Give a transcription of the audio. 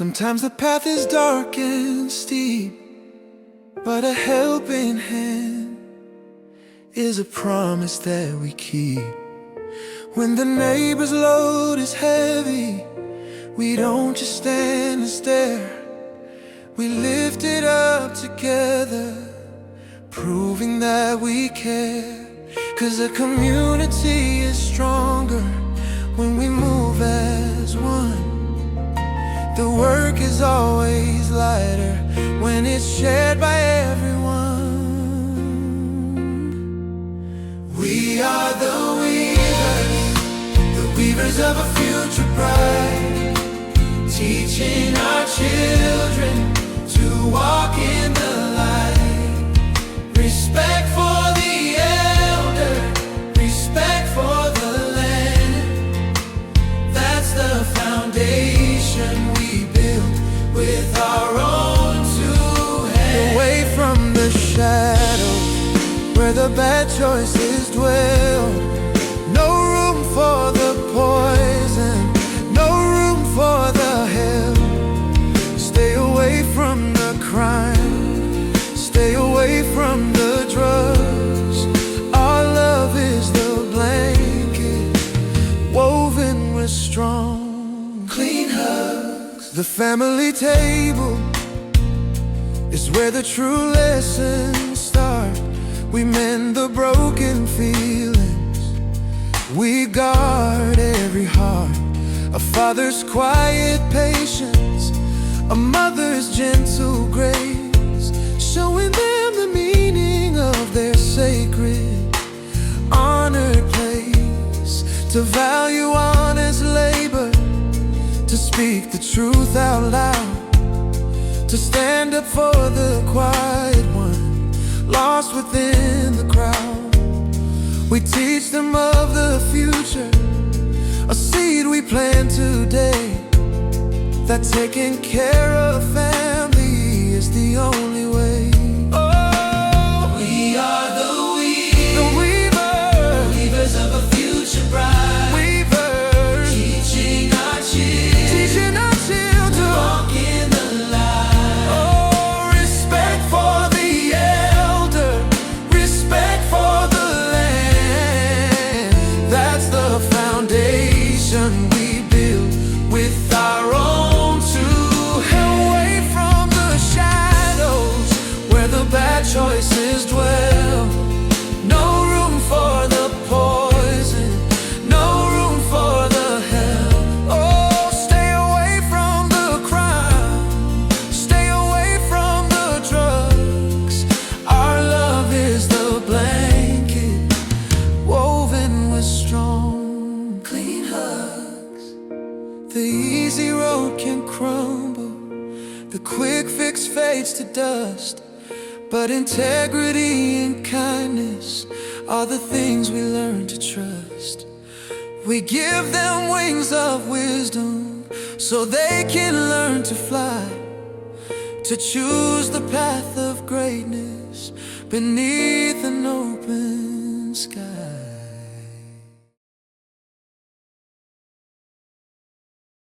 Sometimes the path is dark and steep, but a helping hand is a promise that we keep. When the neighbor's load is heavy, we don't just stand and stare. We lift it up together, proving that we care. 'Cause a community is stronger when we move as one. The work is always lighter when it's shared by everyone. We are the weavers of a future bright, teaching our children to walk in the light. Respect for the elder, respect for the land. That's the foundation we build with our own two hands. Away from the shadows where the bad choices dwell. No room for the poison, no room for the hell. Stay away from the crime, stay away from the drugs. Our love is the blanket woven with strong, clean hugs. The family table is where the true lessons start. We mend the broken feelings, we guard every heart. A father's quiet patience, a mother's gentle grace, showing them the meaning of their sacred, honored place. To value honest labor, to speak the truth out loud, to stand up for the quiet one, lost within the crowd. We teach them of the future, a seed we plant today, that taking care of family is the only way. Oh, we are the weavers of a future bright. Weavers, teaching our children to walk in the light. Oh, respect for the elder, respect for the land. That's the foundation we build with our own two hands. Away from the shadows where the bad choices dwell. No room for the poison, no room for the hell. Oh, stay away from the crime, stay away from the drugs. Our love is the blanket woven with strong, clean hugs. The easy road can crumble, the quick fix fades to dust, but integrity and kindness are the things we learn to trust. We give them wings of wisdom so they can learn to fly, to choose the path of greatness beneath an open sky.